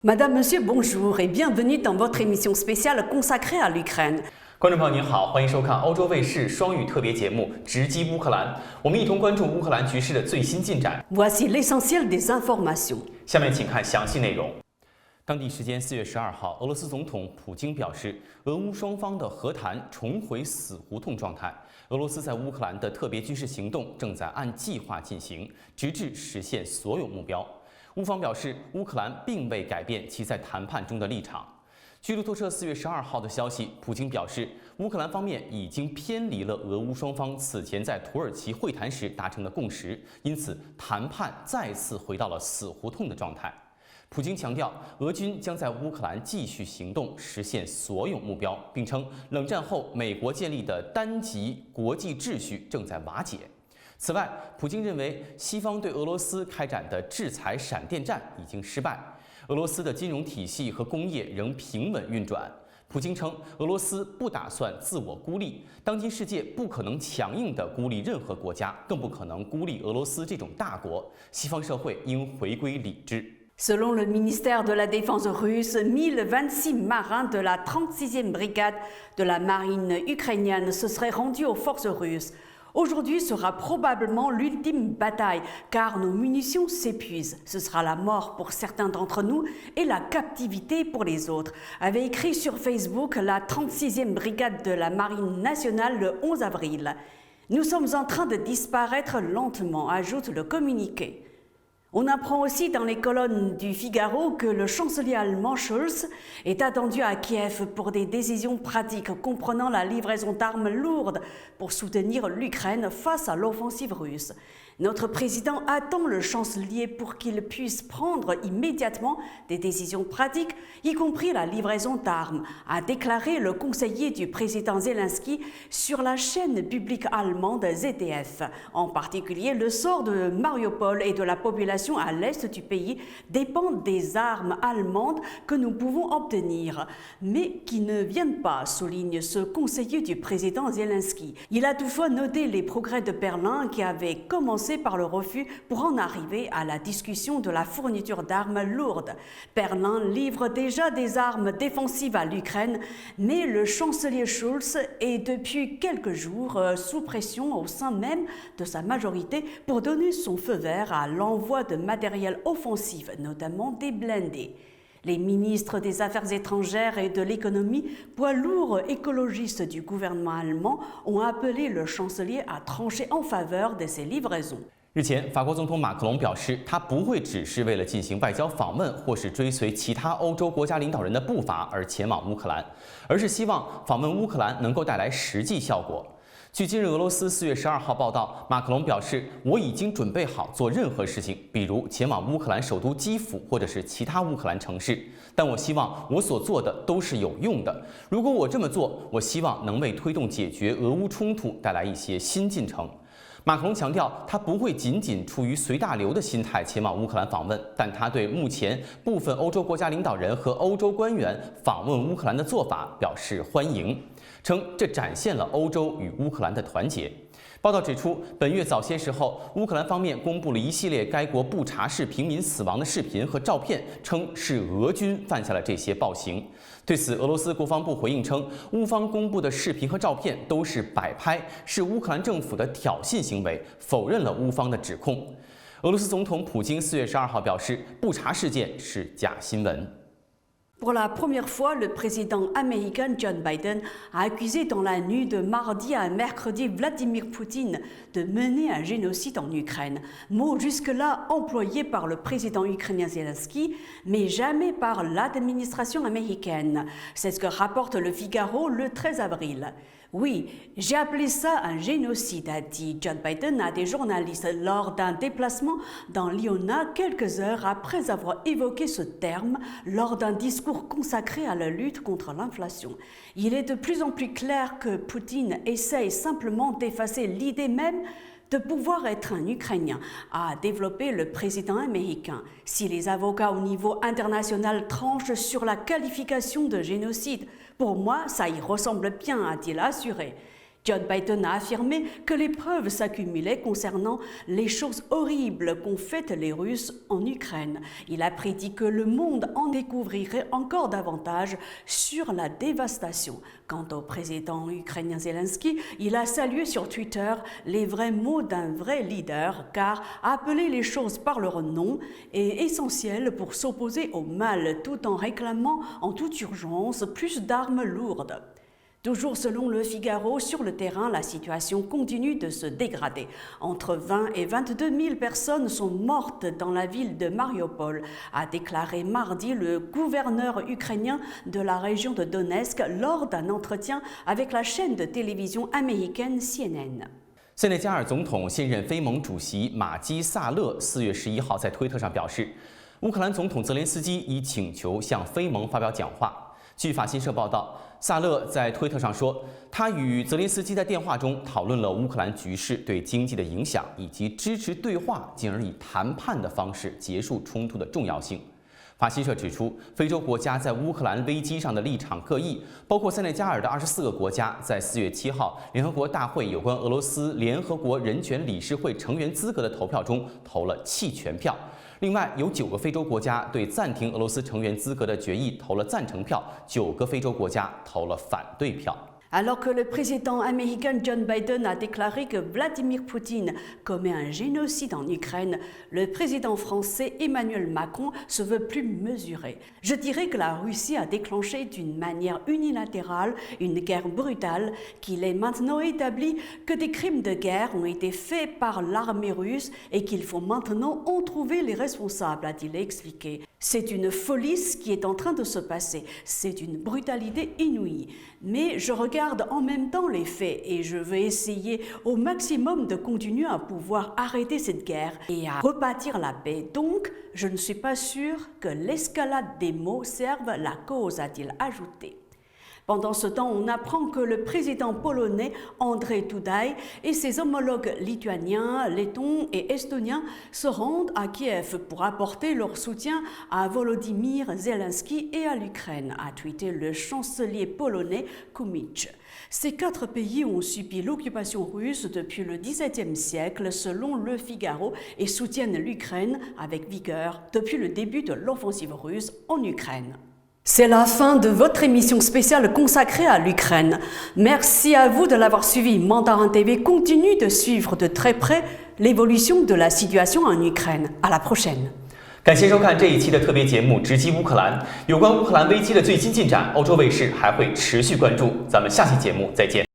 Madame, Monsieur, bonjour et bienvenue dans votre émission spéciale consacrée à l'Ukraine. 观众朋友您好，欢迎收看欧洲卫视双语特别节目《直击乌克兰》，我们一同关注乌克兰局势的最新进展。Voici l'essentiel des informations. 下面请看详细内容。当地时间4月12号，俄罗斯总统普京表示，俄乌双方的和谈重回死胡同状态。俄罗斯在乌克兰的特别军事行动正在按计划进行，直至实现所有目标。乌方表示，乌克兰并未改变其在谈判中的立场。据路透社4月12号的消息，普京表示，乌克兰方面已经偏离了俄乌双方此前在土耳其会谈时达成的共识，因此谈判再次回到了死胡同的状态。普京强调，俄军将在乌克兰继续行动，实现所有目标，并称，冷战后美国建立的单极国际秩序正在瓦解。此外，普京认为西方对俄罗斯开展的制裁闪电战已经失败，俄罗斯的金融体系和工业仍平稳运转。普京称，俄罗斯不打算自我孤立，当今世界不可能强硬地孤立任何国家，更不可能孤立俄罗斯这种大国。西方社会应回归理智。Selon le ministère de la Défense russe, 1026 marins de la 36e brigade de la marine ukrainienne se seraient rendus aux forces russes. Aujourd'hui sera probablement l'ultime bataille car nos munitions s'épuisent. Ce sera la mort pour certains d'entre nous et la captivité pour les autres, avait écrit sur Facebook la 36e brigade de la marine nationale le 11 avril. Nous sommes en train de disparaître lentement, ajoute le communiqué. On apprend aussi dans les colonnes du Figaro que le chancelier allemand Scholz est attendu à Kiev pour des décisions pratiques comprenant la livraison d'armes lourdes pour soutenir l'Ukraine face à l'offensive russe. Notre président attend le chancelier pour qu'il puisse prendre immédiatement des décisions pratiques, y compris la livraison d'armes, a déclaré le conseiller du président Zelensky sur la chaîne publique allemande ZDF. En particulier, le sort de Mariupol et de la population à l'est du pays dépend des armes allemandes que nous pouvons obtenir, mais qui ne viennent pas, souligne ce conseiller du président Zelensky. Il a toutefois noté les progrès de Berlin qui avaient commencé par le refus pour en arriver à la discussion de la fourniture d'armes lourdes. Berlin livre déjà des armes défensives à l'Ukraine, mais le chancelier Scholz est depuis quelques jours sous pression au sein même de sa majorité pour donner son feu vert à l'envoi de matériel offensif, notamment des blindés. Les ministres des Affaires étrangères et de l'économie, poids lourds écologistes du gouvernement allemand, ont appelé le chancelier à trancher en faveur de ces livraisons. 日前，法国总统马克龙表示，他不会只是为了进行外交访问，或是追随其他欧洲国家领导人的步伐而前往乌克兰，而是希望访问乌克兰能够带来实际效果。据今日俄罗斯4月12号报道，马克龙表示，我已经准备好做任何事情，比如前往乌克兰首都基辅或者是其他乌克兰城市，但我希望我所做的都是有用的。如果我这么做，我希望能为推动解决俄乌冲突带来一些新进程。马克龙强调，他不会仅仅出于随大流的心态前往乌克兰访问，但他对目前部分欧洲国家领导人和欧洲官员访问乌克兰的做法表示欢迎，称这展现了欧洲与乌克兰的团结。报道指出，本月早些时候，乌克兰方面公布了一系列该国布查市平民死亡的视频和照片，称是俄军犯下了这些暴行。对此，俄罗斯国防部回应称，乌方公布的视频和照片都是摆拍，是乌克兰政府的挑衅行为，否认了乌方的指控。俄罗斯总统普京4月12号表示，布查事件是假新闻。Pour la première fois, le président américain John Biden a accusé dans la nuit de mardi à mercredi Vladimir Poutine de mener un génocide en Ukraine, mot jusque-là employé par le président ukrainien Zelensky, mais jamais par l'administration américaine. C'est ce que rapporte le Figaro le 13 avril. Oui, j'ai appelé ça un génocide, a dit John Biden à des journalistes lors d'un déplacement dans l'Iona quelques heures après avoir évoqué ce terme lors d'un discours consacré à la lutte contre l'inflation. Il est de plus en plus clair que Poutine essaye simplement d'effacer l'idée même de pouvoir être un Ukrainien, a développé le président américain. Si les avocats au niveau international tranchent sur la qualification de génocide, pour moi, ça y ressemble bien, a-t-il assuré. John Biden a affirmé que les preuves s'accumulaient concernant les choses horribles qu'ont faites les Russes en Ukraine. Il a prédit que le monde en découvrirait encore davantage sur la dévastation. Quant au président ukrainien Zelensky, il a salué sur Twitter les vrais mots d'un vrai leader, car appeler les choses par leur nom est essentiel pour s'opposer au mal tout en réclamant en toute urgence plus d'armes lourdes. Toujours selon Le Figaro, sur le terrain, la situation continue de se dégrader. Entre 20 et 22 000 personnes sont mortes dans la ville de Mariupol, a déclaré mardi le gouverneur ukrainien de la région de Donetsk lors d'un entretien avec la chaîne de télévision américaine CNN。塞内加尔总统现任非盟主席马基萨勒4月11号在推特上表示，乌克兰总统泽连斯基已请求向非盟发表讲话。据法新社报道，萨勒在推特上说，他与泽连斯基在电话中讨论了乌克兰局势对经济的影响，以及支持对话，进而以谈判的方式结束冲突的重要性。法新社指出，非洲国家在乌克兰危机上的立场各异，包括塞内加尔的24个国家在4月7号联合国大会有关俄罗斯联合国人权理事会成员资格的投票中投了弃权票。另外，有9个非洲国家对暂停俄罗斯成员资格的决议投了赞成票，9个非洲国家投了反对票。Alors que le président américain John Biden a déclaré que Vladimir Poutine commet un génocide en Ukraine, le président français Emmanuel Macron se veut plus mesuré. Je dirais que la Russie a déclenché d'une manière unilatérale une guerre brutale, qu'il est maintenant établi que des crimes de guerre ont été faits par l'armée russe et qu'il faut maintenant en trouver les responsables, a-t-il expliqué. C'est une folie ce qui est en train de se passer, c'est une brutalité inouïe. Mais je regarde en même temps les faits et je veux essayer au maximum de continuer à pouvoir arrêter cette guerre et à rebâtir la paix. Donc, je ne suis pas sûr que l'escalade des mots serve la cause, a-t-il ajouté. Pendant ce temps, on apprend que le président polonais Andrzej Duda et ses homologues lituaniens, lettons et estoniens se rendent à Kiev pour apporter leur soutien à Volodymyr Zelensky et à l'Ukraine, a tweeté le chancelier polonais Kumicz. Ces 4 pays ont subi l'occupation russe depuis le XVIIe siècle, selon Le Figaro, et soutiennent l'Ukraine avec vigueur depuis le début de l'offensive russe en Ukraine. C'est la fin de votre émission spéciale consacrée à l'Ukraine. Merci à vous de l'avoir suivi. Mandarin TV continue de suivre de très près l'évolution de la situation en Ukraine. À la prochaine. 感谢收看这一期的特别节目《直击乌克兰》。有关乌克兰危机的最新进展，欧洲卫视还会持续关注。咱们下期节目再见。